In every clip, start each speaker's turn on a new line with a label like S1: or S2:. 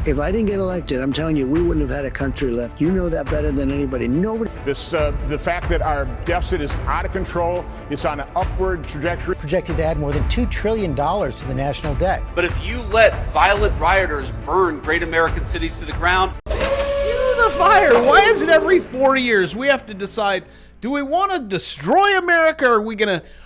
S1: If I didn't get elected, I'm telling you, we wouldn't have had a country left. You know that better than anybody. Nobody.
S2: The fact that our deficit is out of control, it's on an upward trajectory.
S3: Projected to add more than $2 trillion to the national debt.
S4: But if you let violent rioters burn great American cities to the ground.
S5: The fire. Why is it every 4 years we have to decide, do we want to destroy America, or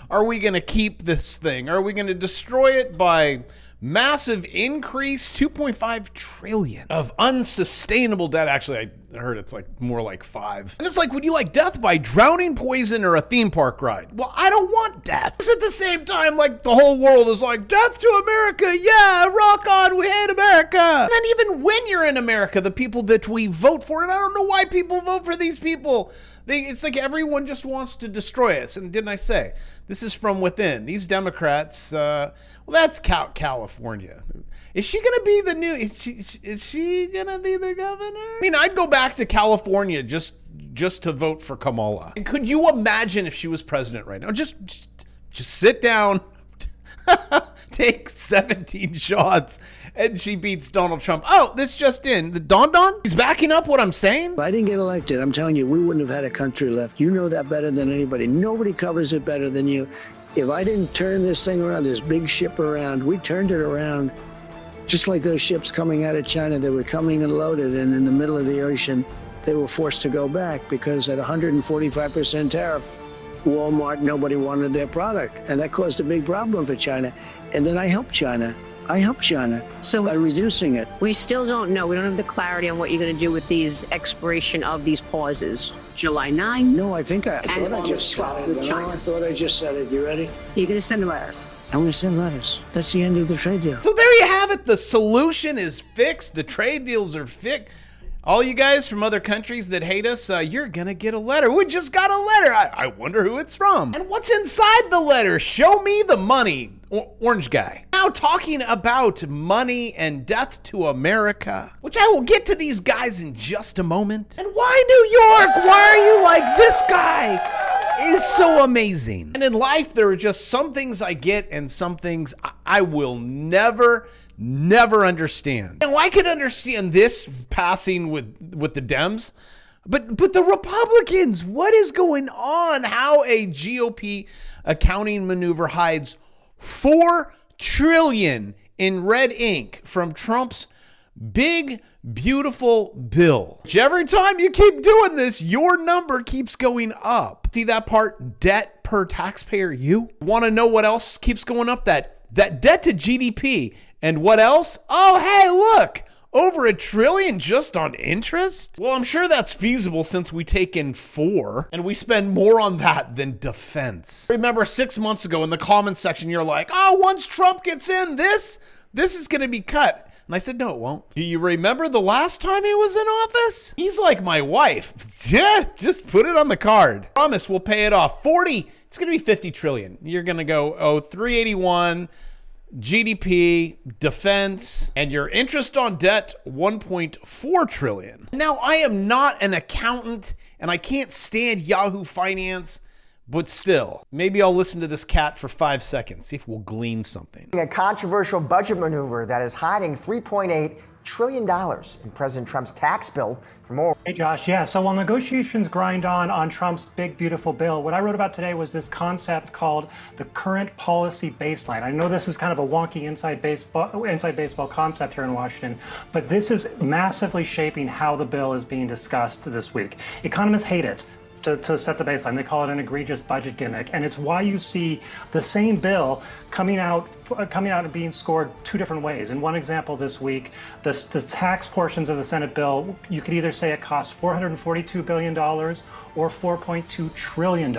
S5: are we gonna keep this thing? Are we gonna destroy it by massive increase, 2.5 trillion of unsustainable debt? Actually, I heard it's like more like 5. And it's like, would you like death by drowning, poison, or a theme park ride? Well, I don't want death. It's at the same time like the whole world is like, death to America, yeah, rock on, we hate America. And then even when you're in America, the people that we vote for, and I don't know why people vote for these people, it's like everyone just wants to destroy us. And didn't I say, this is from within. These Democrats, well, that's California. Is she going to be the new, is she going to be the governor? I mean, I'd go back to California just to vote for Kamala. And could you imagine if she was president right now? Just sit down, take 17 shots, and she beats Donald Trump. Oh, this just in. The Don? He's backing up what I'm saying?
S1: If I didn't get elected, I'm telling you, we wouldn't have had a country left. You know that better than anybody. Nobody covers it better than you. If I didn't turn this thing around, this big ship around, we turned it around just like those ships coming out of China. They were coming and loaded, and in the middle of the ocean, they were forced to go back because at 145% tariff, Walmart, nobody wanted their product. And that caused a big problem for China. And then I helped China. So by reducing it.
S6: We still don't know. We don't have the clarity on what you're going to do with these expiration of these pauses. July 9.
S1: No, I thought I just said it. No, I thought I just said it. You ready?
S6: You're going to send letters.
S1: I'm going to send letters. That's the end of the trade deal.
S5: So there you have it. The solution is fixed. The trade deals are fixed. All you guys from other countries that hate us, you're going to get a letter. We just got a letter. I wonder who it's from. And what's inside the letter? Show me the money. Orange guy. Now talking about money and death to America, which I will get to these guys in just a moment. And why New York? Why are you like, this guy is so amazing? And in life, there are just some things I get and some things I will never understand. And I could understand this passing with the Dems, but the Republicans, what is going on? How a GOP accounting maneuver hides $4 trillion in red ink from Trump's big, beautiful bill. Every time you keep doing this, your number keeps going up. See that part? Debt per taxpayer. You want to know what else keeps going up? That debt to GDP. And what else? Oh, hey, look, over $1 trillion just on interest? Well, I'm sure that's feasible since we take in 4 and we spend more on that than defense. Remember 6 months ago in the comments section, you're like, oh, once Trump gets in, this is going to be cut. And I said, no, it won't. Do you remember the last time he was in office? He's like my wife. Yeah, just put it on the card. Promise we'll pay it off. 40, it's going to be 50 trillion. You're going to go, oh, 381. GDP, defense, and your interest on debt, 1.4 trillion. Now, I am not an accountant and I can't stand Yahoo Finance, but still, maybe I'll listen to this cat for 5 seconds, see if we'll glean something.
S7: A controversial budget maneuver that is hiding $3.8 trillion in President Trump's tax bill. For more.
S8: Hey, Josh. Yeah, so while negotiations grind on Trump's big, beautiful bill, what I wrote about today was this concept called the current policy baseline. I know this is kind of a wonky inside baseball concept here in Washington, but this is massively shaping how the bill is being discussed this week. Economists hate it. To set the baseline. They call it an egregious budget gimmick. And it's why you see the same bill coming out and being scored 2 different ways. In one example this week, the tax portions of the Senate bill, you could either say it costs $442 billion or $4.2 trillion.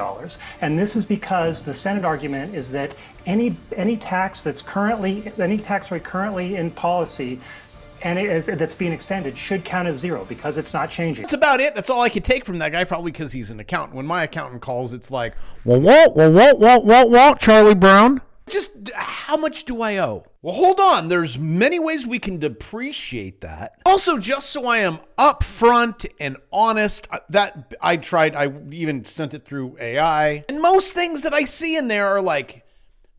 S8: And this is because the Senate argument is that any tax rate currently in policy and that's being extended should count as 0 because it's not changing.
S5: That's about it. That's all I could take from that guy, probably because he's an accountant. When my accountant calls, it's like, what, Charlie Brown? Just how much do I owe? Well, hold on. There's many ways we can depreciate that. Also, just so I am upfront and honest, that I tried. I even sent it through AI. And most things that I see in there are like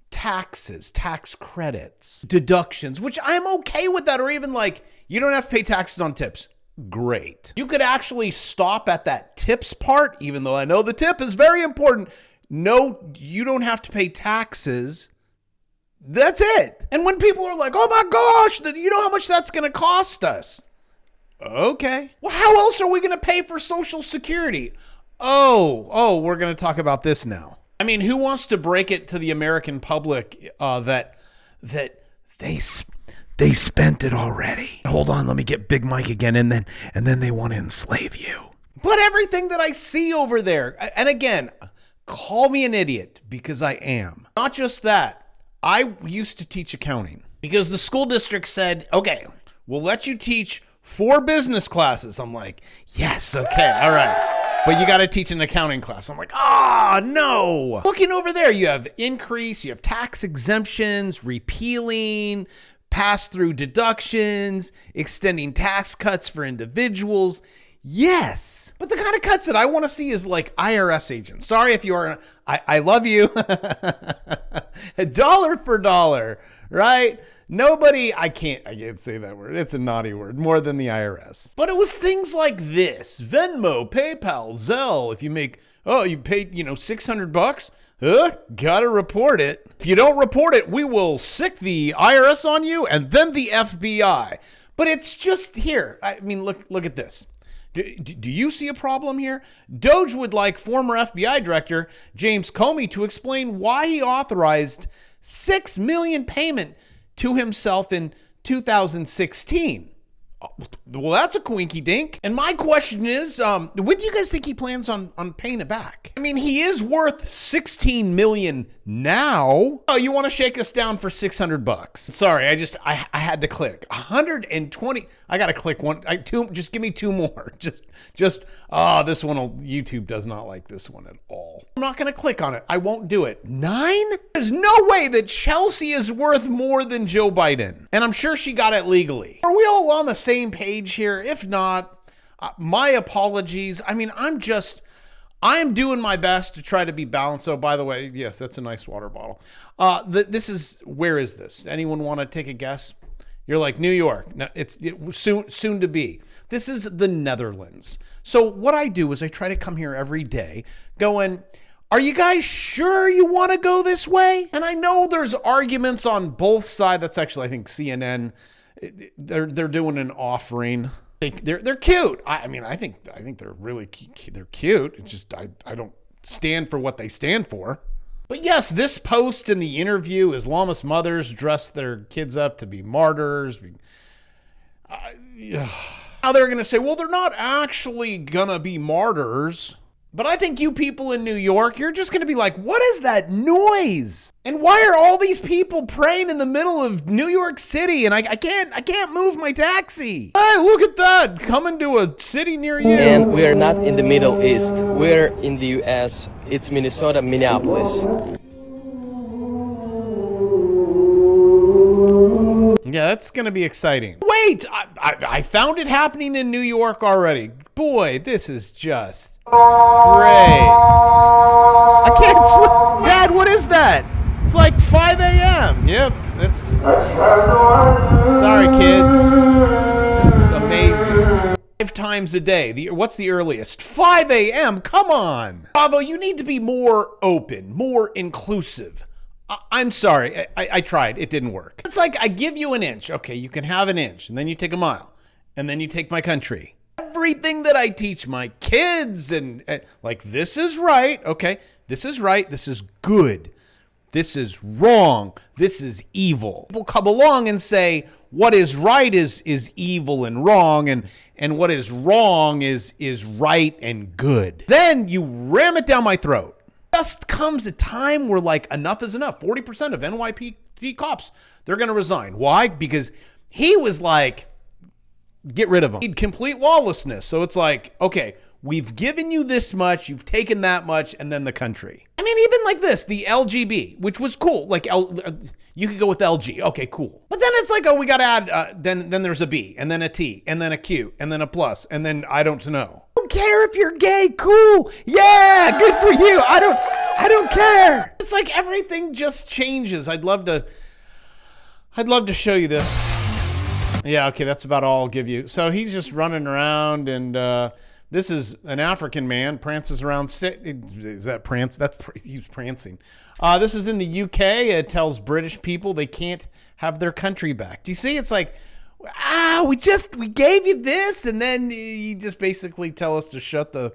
S5: taxes, tax credits, deductions, which I'm okay with that. Or even like, You don't have to pay taxes on tips. Great. You could actually stop at that tips part, even though I know the tip is very important. No, you don't have to pay taxes. That's it. And when people are like, oh my gosh, you know how much that's going to cost us? Okay. Well, how else are we going to pay for Social Security? Oh, we're going to talk about this now. I mean, who wants to break it to the American public that they spent it already? Hold on, let me get Big Mike again, and then they want to enslave you. But everything that I see over there, and again, call me an idiot because I am. Not just that. I used to teach accounting because the school district said, okay, we'll let you teach 4 business classes. I'm like, yes, okay, all right. But you got to teach an accounting class. I'm like, no. Looking over there, you have increase, you have tax exemptions, repealing, pass-through deductions, extending tax cuts for individuals. Yes. But the kind of cuts that I want to see is like IRS agents. Sorry if you are, I love you. Dollar for dollar, right? Nobody, I can't say that word. It's a naughty word, more than the IRS. But it was things like this: Venmo, PayPal, Zelle. If you make, you paid, $600, gotta report it. If you don't report it, we will sick the IRS on you and then the FBI. But it's just here. I mean, look at this. Do you see a problem here? Doge would like former FBI Director James Comey to explain why he authorized $6 million payment to himself in 2016. Well, that's a quinky dink. And my question is, when do you guys think he plans on paying it back? I mean, he is worth $16 million now. Oh, you want to shake us down for $600? Sorry, I had to click 120. I got to click one. Just give me 2 more. Just this one, YouTube does not like this one at all. I'm not going to click on it. I won't do it. 9? There's no way that Chelsea is worth more than Joe Biden. And I'm sure she got it legally. Are we all on the same page here? If not, my apologies. I mean, I'm doing my best to try to be balanced. So, by the way, yes, that's a nice water bottle. Where is this? Anyone want to take a guess? You're like, New York. No, it's soon to be. This is the Netherlands. So what I do is I try to come here every day going, are you guys sure you want to go this way? And I know there's arguments on both sides. That's actually, I think, CNN. They're doing an offering. They're cute. I mean, I think they're really they're cute. It's just I don't stand for what they stand for. But yes, this post in the interview, Islamist mothers dress their kids up to be martyrs. Now they're going to say, well, they're not actually going to be martyrs. But I think you people in New York, you're just going to be like, what is that noise? And why are all these people praying in the middle of New York City? And I can't move my taxi. Hey, look at that, coming to a city near you.
S9: And we are not in the Middle East. We're in the U.S. It's Minnesota, Minneapolis.
S5: Yeah, that's going to be exciting. Wait, I found it happening in New York already. Boy, this is just great. I can't sleep. Dad, what is that? It's like 5 a.m. Yep, that's... Sorry, kids. It's amazing. 5 times a day. What's the earliest? 5 a.m.? Come on. Bravo, you need to be more open, more inclusive. I'm sorry, I tried. It didn't work. It's like I give you an inch. Okay, you can have an inch, and then you take a mile, and then you take my country. Everything that I teach my kids, and like, this is right. Okay, this is right. This is good. This is wrong. This is evil. People come along and say what is right is evil and wrong, and what is wrong is right and good. Then you ram it down my throat. Just comes a time where, like, enough is enough. 40% of NYPD cops, they're going to resign. Why? Because he was like, get rid of them. Complete lawlessness. So it's like, okay, we've given you this much, you've taken that much, and then the country. I mean, even like this, the LGB, which was cool. Like, you could go with LG. Okay, cool. But then it's like, oh, we got to add, then there's a B, and then a T, and then a Q, and then a plus, and then I don't know. I don't care if you're gay. Cool. Yeah, good for you. I don't care. It's like everything just changes. I'd love to show you this. Yeah, okay, that's about all I'll give you. So he's just running around, and this is an African man, prances around. Is that prance? He's prancing. This is in the UK. It tells British people they can't have their country back. Do you see? It's like, we gave you this, and then you just basically tell us to shut the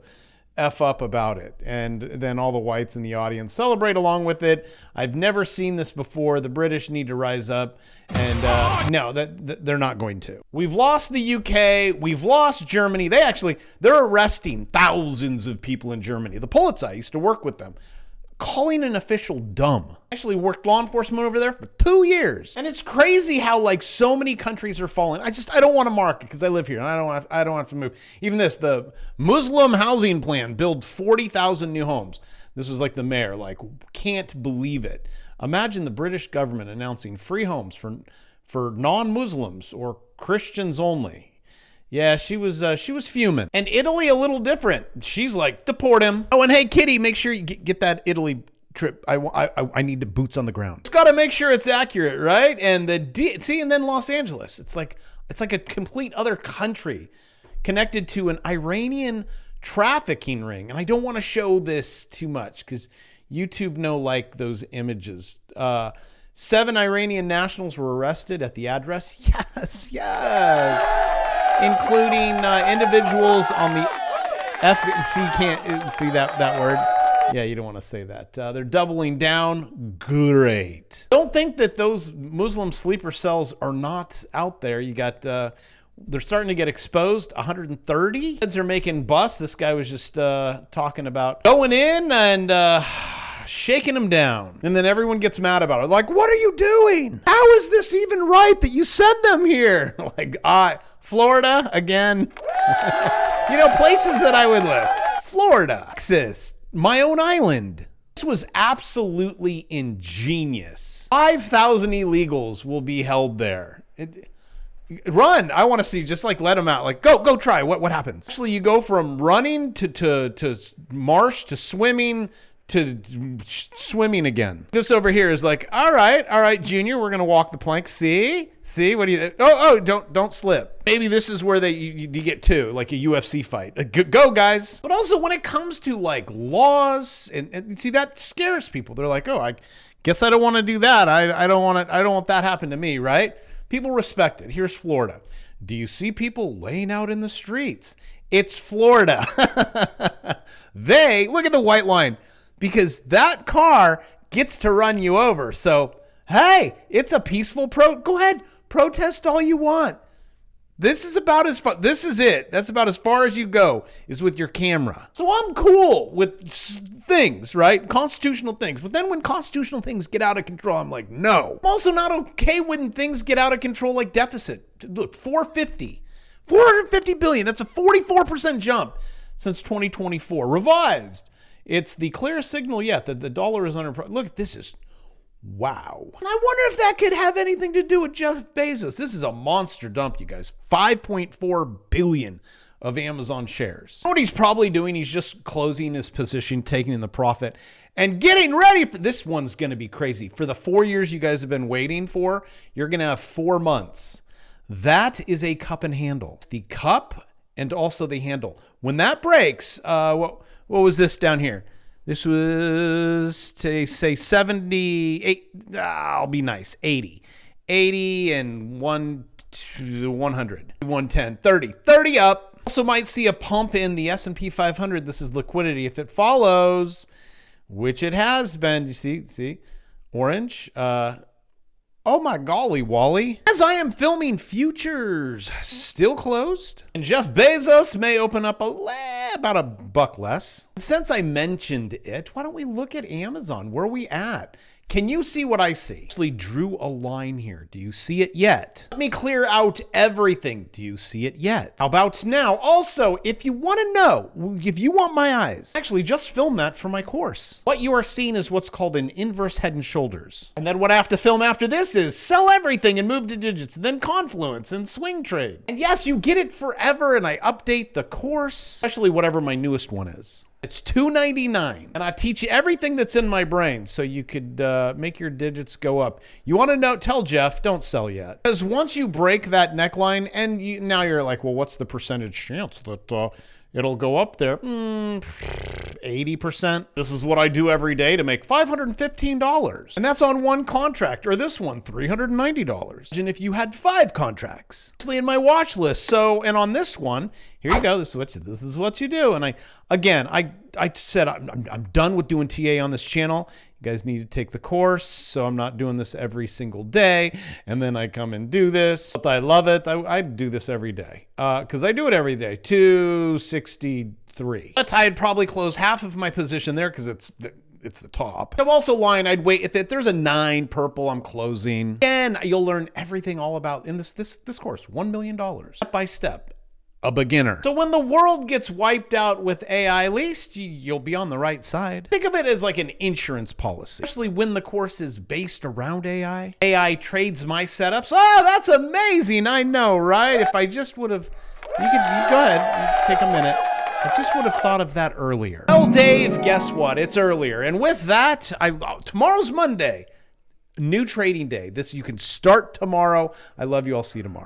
S5: F up about it. And then all the whites in the audience celebrate along with it. I've never seen this before. The British need to rise up. And no, they're not going to. We've lost the UK. We've lost Germany. They're arresting thousands of people in Germany. The Polizei, I used to work with them. Calling an official dumb. Actually worked law enforcement over there for 2 years. And it's crazy how like so many countries are falling. I don't want to mark it because I live here and I don't have to move. Even this, the Muslim housing plan, build 40,000 new homes. This was like the mayor, like, can't believe it. Imagine the British government announcing free homes for non-Muslims or Christians only. Yeah, she was fuming. And Italy, a little different. She's like, deport him. Oh, and hey, Kitty, make sure you get that Italy trip. I need the boots on the ground. It's got to make sure it's accurate, right? And and then Los Angeles. It's like a complete other country connected to an Iranian trafficking ring. And I don't want to show this too much because YouTube no like those images. 7 Iranian nationals were arrested at the address. Yes. Including individuals on the See, you can't see that word. Yeah, you don't want to say that. They're doubling down. Great. Don't think that those Muslim sleeper cells are not out there. You got, they're starting to get exposed. 130 kids are making busts. This guy was just talking about going in and shaking them down. And then everyone gets mad about it. Like, what are you doing? How is this even right that you send them here? Like, Florida again. Places that I would live. Florida, Texas, my own island. This was absolutely ingenious. 5,000 illegals will be held there. Run. I want to see, just like let them out. Like, go try. What happens? Actually, you go from running to marsh to swimming to swimming again. This over here is like, all right, Junior, we're gonna walk the plank. See, what do you? Oh, don't slip. Maybe this is where you get 2, like a UFC fight. Go, guys. But also when it comes to like laws and see, that scares people. They're like, oh, I guess I don't want to do that. I don't want that happen to me, right? People respect it. Here's Florida. Do you see people laying out in the streets? It's Florida. They look at the white line. Because that car gets to run you over. So, hey, it's a peaceful go ahead, protest all you want. This is about as far, this is it. That's about as far as you go, is with your camera. So I'm cool with things, right? Constitutional things. But then when constitutional things get out of control, I'm like, no. I'm also not okay when things get out of control like deficit. Look, 450 billion. That's a 44% jump since 2024. Revised. It's the clearest signal yet that the dollar is under. Look, this is wow. And I wonder if that could have anything to do with Jeff Bezos. This is a monster dump, you guys. 5.4 billion of Amazon shares. You know what he's probably doing? He's just closing his position, taking in the profit, and getting ready for this one's going to be crazy. For the 4 years you guys have been waiting for, you're going to have 4 months. That is a cup and handle. The cup and also the handle. When that breaks, what was this down here? This was, say 78. I'll be nice. 80. 80 and 100. 110. 30 up. Also might see a pump in the S&P 500. This is liquidity. If it follows, which it has been, you see, orange. Oh my golly, Wally. As I am filming, futures still closed. And Jeff Bezos may open up about $1 less. Since I mentioned it, why don't we look at Amazon? Where are we at? Can you see what I see? Actually drew a line here. Do you see it yet? Let me clear out everything. Do you see it yet? How about now? Also, if you want to know, if you want my eyes, actually just film that for my course. What you are seeing is what's called an inverse head and shoulders. And then what I have to film after this is sell everything and move to digits, then confluence and swing trade. And yes, you get it forever, and I update the course, especially whatever my newest one is. It's $2.99, and I teach you everything that's in my brain so you could make your digits go up. You want to know? Tell Jeff, don't sell yet. Because once you break that neckline, and now you're like, well, what's the percentage chance that it'll go up there? 80%. This is what I do every day to make $515. And that's on one contract, or this one, $390. And if you had 5 contracts, it's in my watch list. So, and on this one, here you go. This is what you do. And I said I'm done with doing TA on this channel. You guys need to take the course, so I'm not doing this every single day. And then I come and do this. I love it. I do this every day because I do it every day. 263. I'd probably close half of my position there because it's the top. I'm also lying. I'd wait. If there's a 9 purple, I'm closing. And you'll learn everything all about in this course. $1 million step by step. A beginner. So when the world gets wiped out with AI, at least you'll be on the right side. Think of it as like an insurance policy, especially when the course is based around AI. AI trades my setups. Oh, that's amazing. I know, right? If I just would have, you go ahead, take a minute. I just would have thought of that earlier. Well, Dave, guess what? It's earlier. And with that, tomorrow's Monday. New trading day. You can start tomorrow. I love you. I'll see you tomorrow.